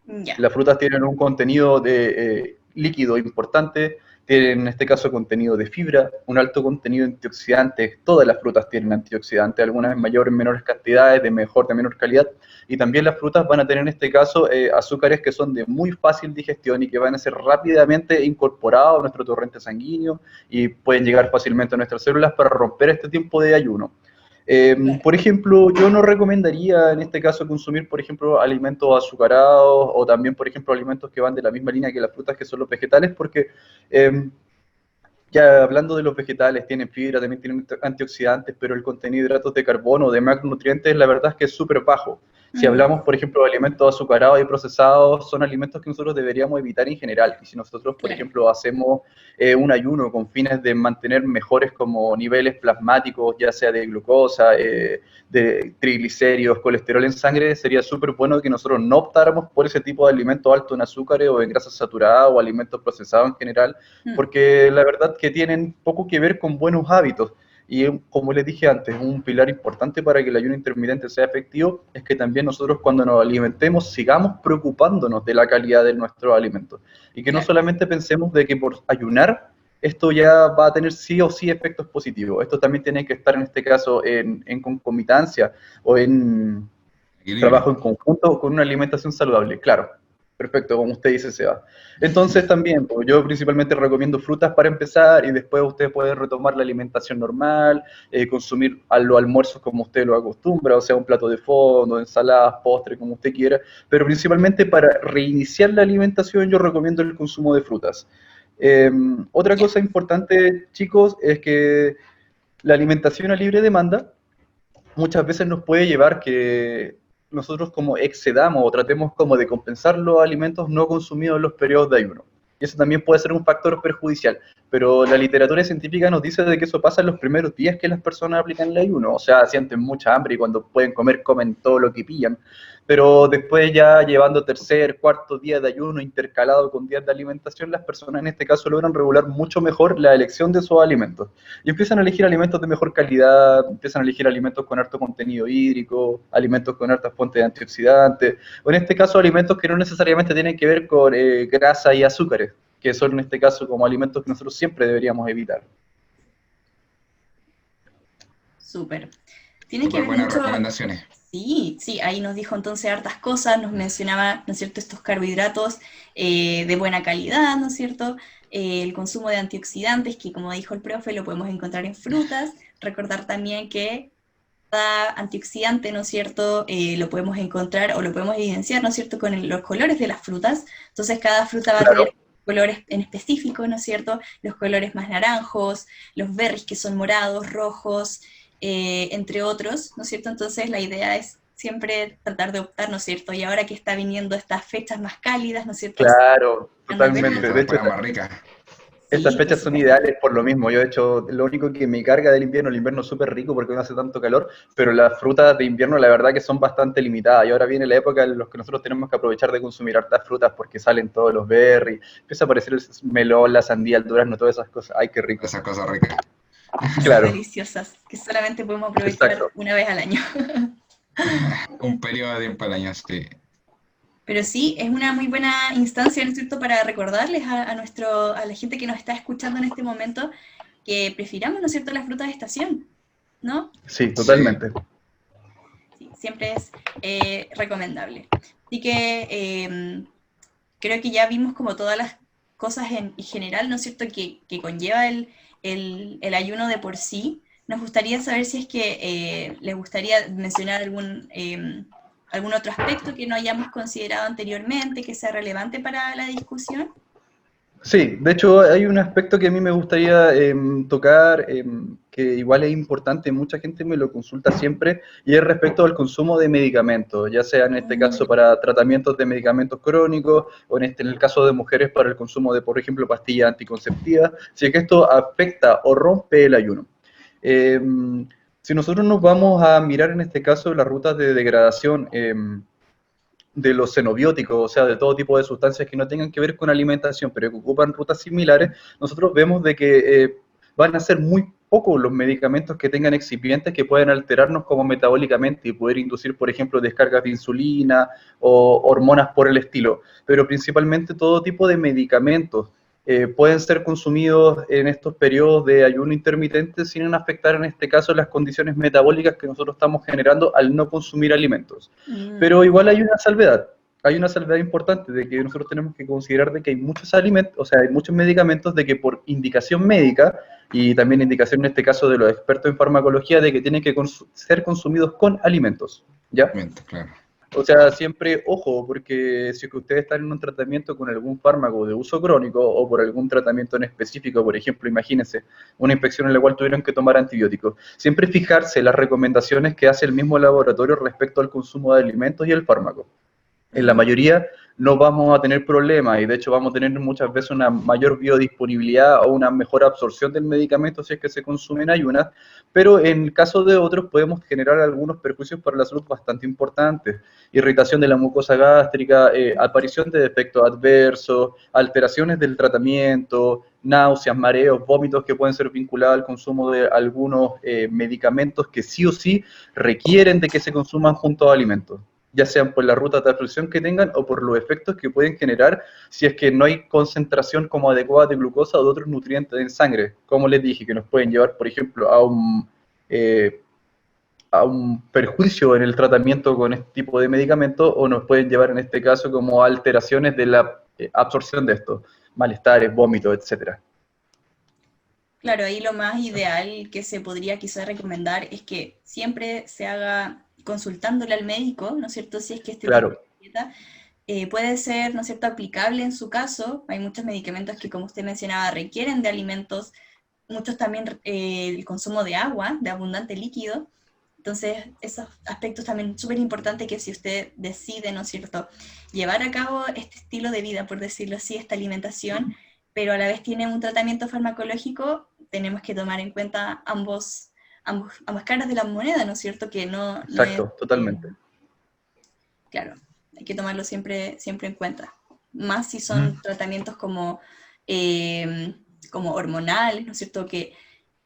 Ya. Las frutas tienen un contenido de líquido importante, tienen en este caso contenido de fibra, un alto contenido de antioxidantes, todas las frutas tienen antioxidantes, algunas en mayor o menores cantidades, de mejor, de menor calidad, y también las frutas van a tener en este caso azúcares que son de muy fácil digestión y que van a ser rápidamente incorporados a nuestro torrente sanguíneo y pueden llegar fácilmente a nuestras células para romper este tiempo de ayuno. Por ejemplo, yo no recomendaría en este caso consumir, por ejemplo, alimentos azucarados o también, por ejemplo, alimentos que van de la misma línea que las frutas, que son los vegetales, porque ya hablando de los vegetales, tienen fibra, también tienen antioxidantes, pero el contenido de hidratos de carbono, de macronutrientes, la verdad es que es súper bajo. Si hablamos, por ejemplo, de alimentos azucarados y procesados, son alimentos que nosotros deberíamos evitar en general. Y si nosotros, por ejemplo, hacemos un ayuno con fines de mantener mejores como niveles plasmáticos, ya sea de glucosa, de triglicéridos, colesterol en sangre, sería súper bueno que nosotros no optáramos por ese tipo de alimentos altos en azúcares o en grasas saturadas o alimentos procesados en general, porque la verdad que tienen poco que ver con buenos hábitos. Y como les dije antes, un pilar importante para que el ayuno intermitente sea efectivo es que también nosotros cuando nos alimentemos sigamos preocupándonos de la calidad de nuestros alimentos. Y que no solamente pensemos de que por ayunar esto ya va a tener sí o sí efectos positivos. Esto también tiene que estar en este caso en concomitancia o en trabajo en conjunto con una alimentación saludable, claro. Perfecto, como usted dice, Seba. Entonces también, pues, yo principalmente recomiendo frutas para empezar y después usted puede retomar la alimentación normal, consumir a los almuerzos como usted lo acostumbra, o sea, un plato de fondo, ensaladas, postre, como usted quiera, pero principalmente para reiniciar la alimentación yo recomiendo el consumo de frutas. Otra cosa importante, chicos, es que la alimentación a libre demanda muchas veces nos puede llevar que nosotros como excedamos o tratemos como de compensar los alimentos no consumidos en los periodos de ayuno. Y eso también puede ser un factor perjudicial, pero la literatura científica nos dice de que eso pasa en los primeros días que las personas aplican el ayuno, o sea, sienten mucha hambre y cuando pueden comer, comen todo lo que pillan, pero después ya llevando tercer, cuarto día de ayuno intercalado con días de alimentación, las personas en este caso logran regular mucho mejor la elección de sus alimentos. Y empiezan a elegir alimentos de mejor calidad, empiezan a elegir alimentos con alto contenido hídrico, alimentos con altas fuentes de antioxidantes, o en este caso alimentos que no necesariamente tienen que ver con grasa y azúcares, que son en este caso como alimentos que nosotros siempre deberíamos evitar. Súper. Tiene que ver buenas mucho... recomendaciones. Sí, sí, ahí nos dijo entonces hartas cosas, nos mencionaba, ¿no es cierto?, estos carbohidratos de buena calidad, ¿no es cierto?, el consumo de antioxidantes, que como dijo el profe, lo podemos encontrar en frutas, recordar también que cada antioxidante, ¿no es cierto?, lo podemos encontrar o lo podemos evidenciar, ¿no es cierto?, con los colores de las frutas, entonces cada fruta va a tener colores en específico, ¿no es cierto?, los colores más naranjos, los berries que son morados, rojos, entre otros, ¿no es cierto? Entonces la idea es siempre tratar de optar, ¿no es cierto? Y ahora que está viniendo estas fechas más cálidas, ¿no es cierto? Claro, totalmente. De hecho, más rica. Estas fechas son ideales por lo mismo. Yo, de hecho, lo único que me carga del invierno, el invierno es súper rico porque no hace tanto calor, pero las frutas de invierno la verdad que son bastante limitadas. Y ahora viene la época en la que nosotros tenemos que aprovechar de consumir hartas frutas porque salen todos los berries, empieza a aparecer el melón, la sandía, el durazno, todas esas cosas. ¡Ay, qué rico! Esas cosas ricas. Claro. Deliciosas, que solamente podemos aprovechar una vez al año. Un periodo de tiempo al año, sí. Pero sí, es una muy buena instancia, ¿no es cierto?, para recordarles a la gente que nos está escuchando en este momento que prefiramos, ¿no es cierto?, las frutas de estación, ¿no? Sí, totalmente. Sí, siempre es recomendable. Así que creo que ya vimos como todas las cosas en general, ¿no es cierto?, que conlleva el ayuno de por sí. Nos gustaría saber si es que les gustaría mencionar algún otro aspecto que no hayamos considerado anteriormente, que sea relevante para la discusión. Sí, de hecho hay un aspecto que a mí me gustaría tocar, que igual es importante, mucha gente me lo consulta siempre, y es respecto al consumo de medicamentos, ya sea en este caso para tratamientos de medicamentos crónicos, o en el caso de mujeres para el consumo de, por ejemplo, pastillas anticonceptivas, si es que esto afecta o rompe el ayuno. Si nosotros nos vamos a mirar en este caso las rutas de degradación de los xenobióticos, o sea, de todo tipo de sustancias que no tengan que ver con alimentación, pero que ocupan rutas similares, nosotros vemos de que van a ser muy pocos los medicamentos que tengan excipientes que pueden alterarnos como metabólicamente y poder inducir, por ejemplo, descargas de insulina o hormonas por el estilo. Pero principalmente todo tipo de medicamentos pueden ser consumidos en estos periodos de ayuno intermitente sin afectar en este caso las condiciones metabólicas que nosotros estamos generando al no consumir alimentos. Pero igual hay una salvedad importante de que nosotros tenemos que considerar de que hay muchos alimentos, o sea, hay muchos medicamentos de que por indicación médica y también indicación en este caso de los expertos en farmacología de que tienen que ser consumidos con alimentos, ¿ya? Claro. O sea, siempre ojo, porque si es que ustedes están en un tratamiento con algún fármaco de uso crónico o por algún tratamiento en específico, por ejemplo, imagínense una infección en la cual tuvieron que tomar antibióticos, siempre fijarse las recomendaciones que hace el mismo laboratorio respecto al consumo de alimentos y el fármaco. En la mayoría no vamos a tener problemas y de hecho vamos a tener muchas veces una mayor biodisponibilidad o una mejor absorción del medicamento si es que se consume en ayunas, pero en el caso de otros podemos generar algunos perjuicios para la salud bastante importantes. Irritación de la mucosa gástrica, aparición de defectos adversos, alteraciones del tratamiento, náuseas, mareos, vómitos que pueden ser vinculados al consumo de algunos medicamentos que sí o sí requieren de que se consuman junto a alimentos, ya sean por la ruta de absorción que tengan o por los efectos que pueden generar si es que no hay concentración como adecuada de glucosa o de otros nutrientes en sangre, como les dije, que nos pueden llevar, por ejemplo, a un perjuicio en el tratamiento con este tipo de medicamentos o nos pueden llevar en este caso como a alteraciones de la absorción de estos, malestares, vómitos, etcétera. Claro, ahí lo más ideal que se podría quizás recomendar es que siempre se haga consultándole al médico, ¿no es cierto? Si es que este Claro. tipo de dieta puede ser, ¿no es cierto?, aplicable en su caso. Hay muchos medicamentos que, como usted mencionaba, requieren de alimentos, muchos también el consumo de agua, de abundante líquido. Entonces, esos aspectos también súper importantes que si usted decide, ¿no es cierto?, llevar a cabo este estilo de vida, por decirlo así, esta alimentación, pero a la vez tiene un tratamiento farmacológico, tenemos que tomar en cuenta ambas caras de la moneda, ¿no es cierto? Que no Exacto, es, totalmente. claro, hay que tomarlo siempre en cuenta. Más si son tratamientos como hormonales, ¿no es cierto? Que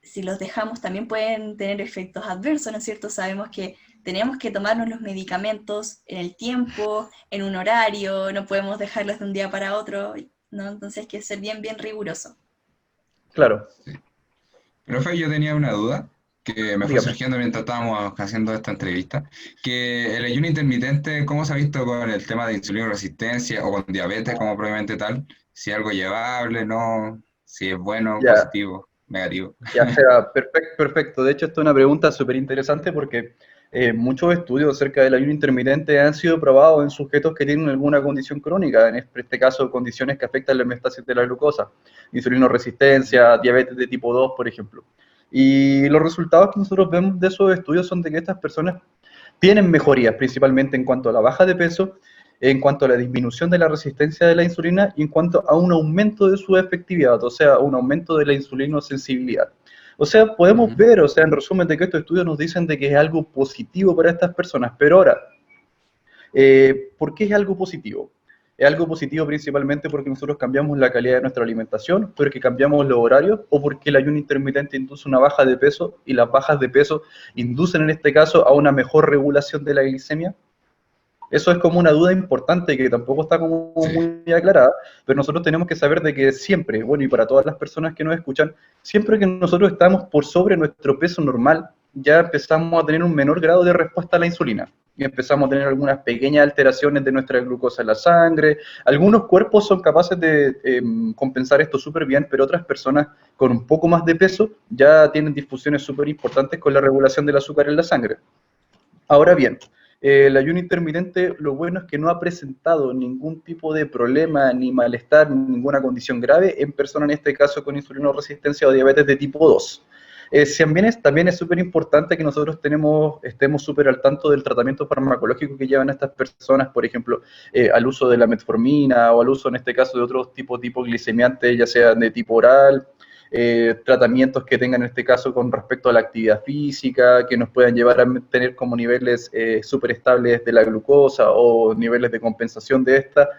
si los dejamos también pueden tener efectos adversos, ¿no es cierto? Sabemos que tenemos que tomarnos los medicamentos en el tiempo, en un horario, no podemos dejarlos de un día para otro, ¿no? Entonces hay que ser bien riguroso. Claro. Sí. Profe, yo tenía una duda que me fue Dígame. surgiendo mientras estábamos haciendo esta entrevista, que el ayuno intermitente, ¿cómo se ha visto con el tema de insulina resistencia o con diabetes como probablemente tal? Si es algo llevable, no, si es bueno, Ya. positivo, negativo. Ya sea, perfecto. De hecho, esta es una pregunta súper interesante porque muchos estudios acerca del ayuno intermitente han sido probados en sujetos que tienen alguna condición crónica, en este caso condiciones que afectan la homeostasis de la glucosa, insulinoresistencia, diabetes de tipo 2, por ejemplo. Y los resultados que nosotros vemos de esos estudios son de que estas personas tienen mejorías, principalmente en cuanto a la baja de peso, en cuanto a la disminución de la resistencia de la insulina y en cuanto a un aumento de su efectividad, o sea, un aumento de la insulinosensibilidad. O sea, podemos ver, o sea, en resumen, de que estos estudios nos dicen de que es algo positivo para estas personas, pero ahora, ¿por qué es algo positivo? Es algo positivo principalmente porque nosotros cambiamos la calidad de nuestra alimentación, porque cambiamos los horarios o porque el ayuno intermitente induce una baja de peso y las bajas de peso inducen en este caso a una mejor regulación de la glicemia. Eso es como una duda importante que tampoco está como muy aclarada, pero nosotros tenemos que saber de que siempre, bueno, y para todas las personas que nos escuchan, siempre que nosotros estamos por sobre nuestro peso normal, ya empezamos a tener un menor grado de respuesta a la insulina. Y empezamos a tener algunas pequeñas alteraciones de nuestra glucosa en la sangre. Algunos cuerpos son capaces de compensar esto súper bien, pero otras personas con un poco más de peso ya tienen disfunciones súper importantes con la regulación del azúcar en la sangre. Ahora bien, el ayuno intermitente, lo bueno es que no ha presentado ningún tipo de problema, ni malestar, ni ninguna condición grave en personas, en este caso, con insulinoresistencia o diabetes de tipo 2. También es súper importante que nosotros estemos súper al tanto del tratamiento farmacológico que llevan estas personas, por ejemplo, al uso de la metformina o al uso, en este caso, de otros tipos de hipoglicemiantes, ya sea de tipo oral, tratamientos que tengan en este caso con respecto a la actividad física, que nos puedan llevar a tener como niveles súper estables de la glucosa o niveles de compensación de esta.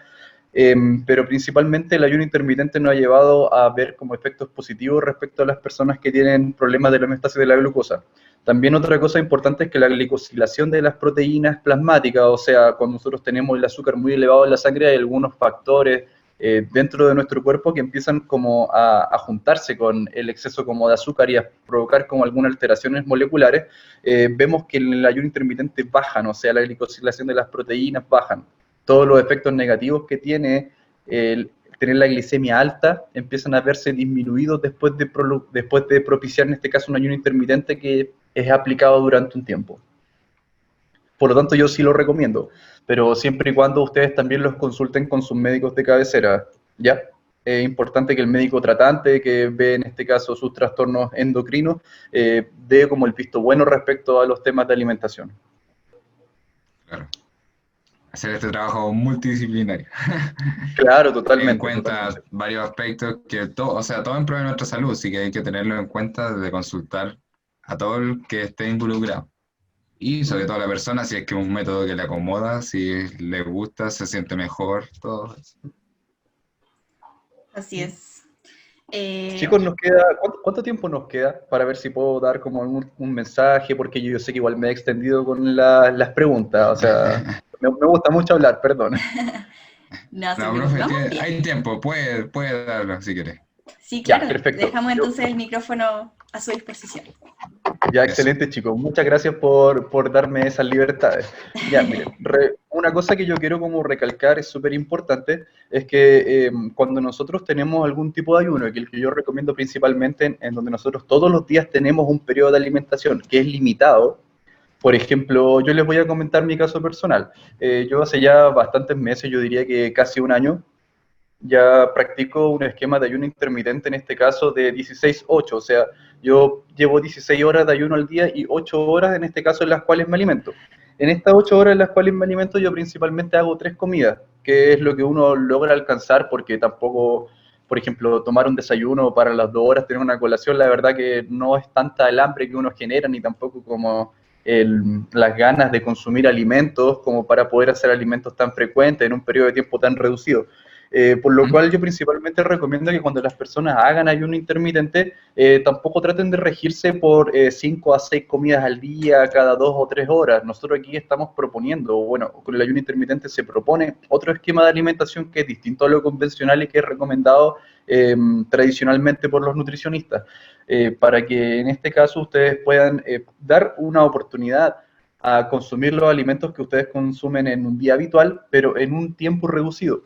Pero principalmente el ayuno intermitente nos ha llevado a ver como efectos positivos respecto a las personas que tienen problemas de la homeostasis de la glucosa. También otra cosa importante es que la glicosilación de las proteínas plasmáticas, o sea, cuando nosotros tenemos el azúcar muy elevado en la sangre, hay algunos factores dentro de nuestro cuerpo que empiezan como a juntarse con el exceso como de azúcar y a provocar como algunas alteraciones moleculares. Vemos que en el ayuno intermitente bajan, o sea, la glicosilación de las proteínas bajan. Todos los efectos negativos que tiene el tener la glicemia alta empiezan a verse disminuidos después de propiciar en este caso un ayuno intermitente que es aplicado durante un tiempo. Por lo tanto, yo sí lo recomiendo, pero siempre y cuando ustedes también los consulten con sus médicos de cabecera, ¿ya? Es importante que el médico tratante que ve en este caso sus trastornos endocrinos dé como el visto bueno respecto a los temas de alimentación. Claro. Hacer este trabajo multidisciplinario. Claro, Tener totalmente. en cuenta Totalmente. varios aspectos que todo, o sea, todo en pro de nuestra salud, así que hay que tenerlo en cuenta de consultar a todo el que esté involucrado. Y sobre todo a la persona, si es que es un método que le acomoda, si le gusta, se siente mejor, todo eso. Así es. Chicos, nos queda, ¿cuánto tiempo nos queda? Para ver si puedo dar como un mensaje, porque yo sé que igual me he extendido con las preguntas, o sea, me gusta mucho hablar, perdón. No se No, preocupe, profe, vamos bien. hay tiempo, puede darlo si quiere. Sí, Ya, claro, perfecto. dejamos entonces el micrófono a su disposición. Ya, Eso. excelente, chicos. Muchas gracias por darme esas libertades. Ya, miren, una cosa que yo quiero como recalcar es súper importante, es que cuando nosotros tenemos algún tipo de ayuno, que el que yo recomiendo principalmente en donde nosotros todos los días tenemos un periodo de alimentación que es limitado. Por ejemplo, yo les voy a comentar mi caso personal. Yo hace ya bastantes meses, yo diría que casi un año, ya practico un esquema de ayuno intermitente, en este caso de 16-8, o sea, yo llevo 16 horas de ayuno al día y 8 horas en este caso en las cuales me alimento. En estas 8 horas en las cuales me alimento yo principalmente hago 3 comidas, que es lo que uno logra alcanzar porque tampoco, por ejemplo, tomar un desayuno para las 2 horas, tener una colación, la verdad que no es tanta el hambre que uno genera, ni tampoco como las ganas de consumir alimentos como para poder hacer alimentos tan frecuentes en un periodo de tiempo tan reducido. Por lo cual yo principalmente recomiendo que cuando las personas hagan ayuno intermitente, tampoco traten de regirse por 5 a 6 comidas al día, cada 2 o 3 horas. Nosotros aquí estamos proponiendo, bueno, con el ayuno intermitente se propone otro esquema de alimentación que es distinto a lo convencional y que es recomendado tradicionalmente por los nutricionistas, para que en este caso ustedes puedan dar una oportunidad a consumir los alimentos que ustedes consumen en un día habitual, pero en un tiempo reducido.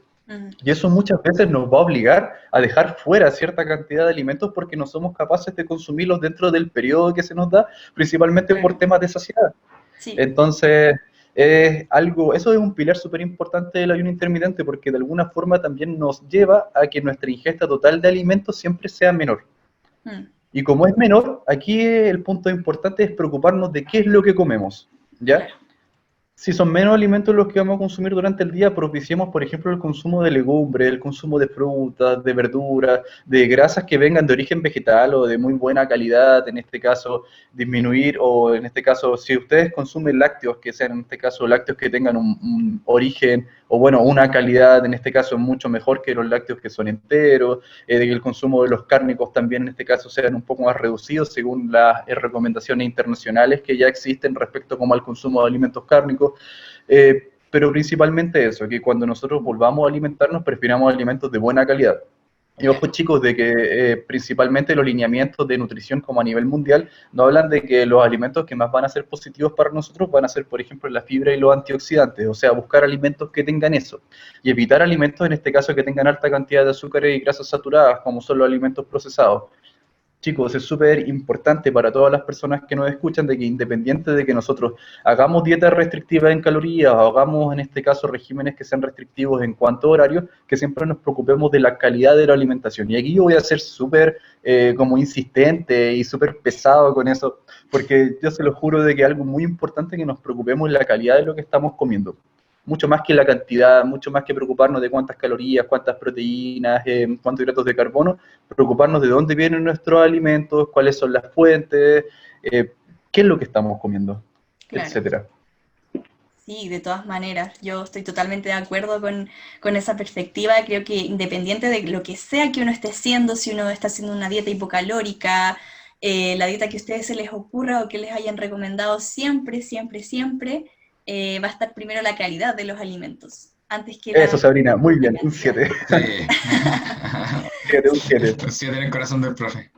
Y eso muchas veces nos va a obligar a dejar fuera cierta cantidad de alimentos porque no somos capaces de consumirlos dentro del periodo que se nos da, principalmente por temas de saciedad. Sí. Entonces, eso es un pilar súper importante del ayuno intermitente porque de alguna forma también nos lleva a que nuestra ingesta total de alimentos siempre sea menor. Y como es menor, aquí el punto importante es preocuparnos de qué es lo que comemos, ¿ya? Claro. Si son menos alimentos los que vamos a consumir durante el día, propiciemos, por ejemplo, el consumo de legumbres, el consumo de frutas, de verduras, de grasas que vengan de origen vegetal o de muy buena calidad, en este caso, disminuir, o en este caso, si ustedes consumen lácteos, que sean en este caso lácteos que tengan un origen, o bueno, una calidad, en este caso, mucho mejor que los lácteos que son enteros, de que el consumo de los cárnicos también, en este caso, sean un poco más reducidos, según las recomendaciones internacionales que ya existen respecto como al consumo de alimentos cárnicos. Pero principalmente eso, que cuando nosotros volvamos a alimentarnos, prefiramos alimentos de buena calidad. Y ojo chicos, de que principalmente los lineamientos de nutrición como a nivel mundial nos hablan de que los alimentos que más van a ser positivos para nosotros van a ser, por ejemplo, la fibra y los antioxidantes, o sea, buscar alimentos que tengan eso, y evitar alimentos, en este caso, que tengan alta cantidad de azúcares y grasas saturadas, como son los alimentos procesados. Chicos, es súper importante para todas las personas que nos escuchan de que independiente de que nosotros hagamos dietas restrictivas en calorías o hagamos en este caso regímenes que sean restrictivos en cuanto a horarios, que siempre nos preocupemos de la calidad de la alimentación. Y aquí yo voy a ser súper como insistente y súper pesado con eso, porque yo se lo juro de que es algo muy importante que nos preocupemos de la calidad de lo que estamos comiendo. mucho más que la cantidad, mucho más que preocuparnos de cuántas calorías, cuántas proteínas, cuántos hidratos de carbono, preocuparnos de dónde vienen nuestros alimentos, cuáles son las fuentes, qué es lo que estamos comiendo, Claro. etcétera. Sí, de todas maneras, yo estoy totalmente de acuerdo con esa perspectiva. Creo que independiente de lo que sea que uno esté haciendo, si uno está haciendo una dieta hipocalórica, la dieta que a ustedes se les ocurra o que les hayan recomendado, siempre, siempre, siempre va a estar primero la calidad de los alimentos, antes que Eso, Sabrina, muy bien, un cantidad. 7. Sí. 7, un 7. Un 7 en el corazón del profe.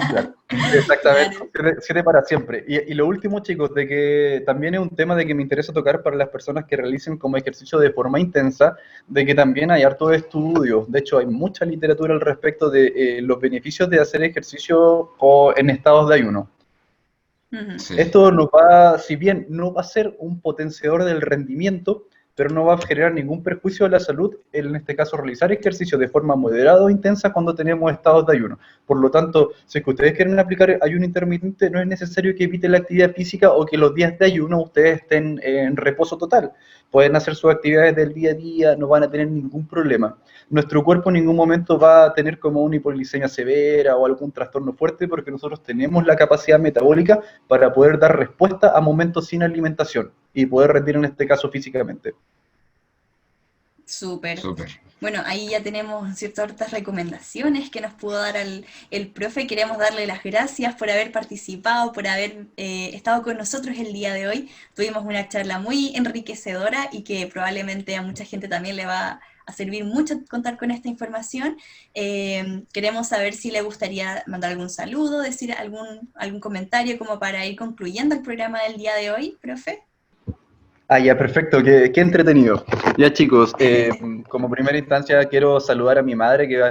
Claro, exactamente, Claro. 7 para siempre. Y lo último, chicos, de que también es un tema de que me interesa tocar para las personas que realicen como ejercicio de forma intensa, de que también hay hartos estudios, de hecho hay mucha literatura al respecto de los beneficios de hacer ejercicio en estados de ayuno. Ujú. Sí. Esto nos va, si bien no va a ser un potenciador del rendimiento, pero no va a generar ningún perjuicio a la salud, en este caso realizar ejercicio de forma moderada o intensa cuando tenemos estados de ayuno. Por lo tanto, si es que ustedes quieren aplicar ayuno intermitente, no es necesario que eviten la actividad física o que los días de ayuno ustedes estén en reposo total. Pueden hacer sus actividades del día a día, no van a tener ningún problema. Nuestro cuerpo en ningún momento va a tener como una hipoglicemia severa o algún trastorno fuerte porque nosotros tenemos la capacidad metabólica para poder dar respuesta a momentos sin alimentación y poder rendir en este caso físicamente. Súper. Súper. Bueno, ahí ya tenemos ciertas hartas recomendaciones que nos pudo dar el profe. Queremos darle las gracias por haber participado, por haber estado con nosotros el día de hoy. Tuvimos una charla muy enriquecedora y que probablemente a mucha gente también le va a servir mucho contar con esta información. Queremos saber si le gustaría mandar algún saludo, decir algún comentario como para ir concluyendo el programa del día de hoy, profe. Ah, ya, perfecto, qué entretenido. Ya, chicos, como primera instancia quiero saludar a mi madre que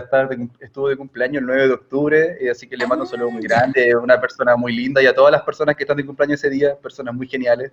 estuvo de cumpleaños el 9 de octubre, así que le mando un saludo muy Ya. grande, es una persona muy linda, y a todas las personas que están de cumpleaños ese día, personas muy geniales.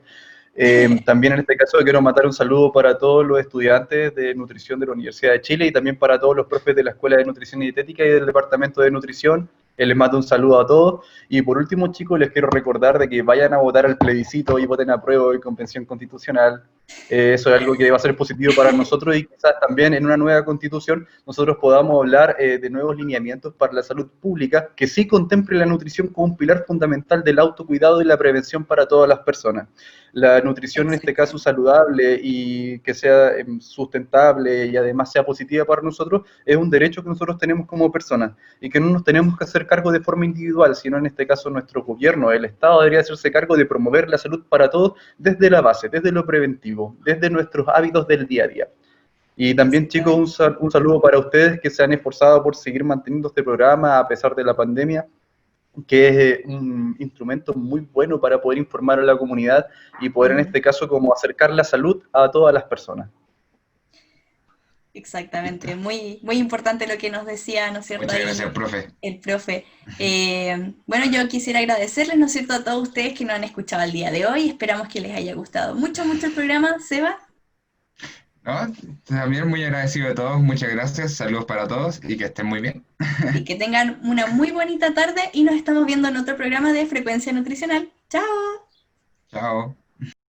También en este caso quiero mandar un saludo para todos los estudiantes de nutrición de la Universidad de Chile y también para todos los profes de la Escuela de Nutrición y Dietética y del Departamento de Nutrición. Les mando un saludo a todos. Y por último, chicos, les quiero recordar de que vayan a votar al plebiscito y voten a prueba y convención constitucional. Eso es algo que va a ser positivo para nosotros y quizás también en una nueva constitución nosotros podamos hablar de nuevos lineamientos para la salud pública que sí contemple la nutrición como un pilar fundamental del autocuidado y la prevención para todas las personas. La nutrición en este caso saludable y que sea sustentable y además sea positiva para nosotros es un derecho que nosotros tenemos como personas y que no nos tenemos que hacer cargo de forma individual, sino en este caso nuestro gobierno, el Estado debería hacerse cargo de promover la salud para todos desde la base, desde lo preventivo, desde nuestros hábitos del día a día. Y también, chicos, un saludo para ustedes que se han esforzado por seguir manteniendo este programa a pesar de la pandemia, que es un instrumento muy bueno para poder informar a la comunidad y poder en este caso como acercar la salud a todas las personas. Exactamente, muy, muy importante lo que nos decía, ¿no es cierto? Muchas gracias, profe. El profe. Bueno, yo quisiera agradecerles, ¿no es cierto?, a todos ustedes que nos han escuchado el día de hoy. Esperamos que les haya gustado mucho, mucho el programa. Seba. No, también muy agradecido a todos, muchas gracias, saludos para todos y que estén muy bien. Y que tengan una muy bonita tarde y nos estamos viendo en otro programa de Frecuencia Nutricional. ¡Chao! Chao.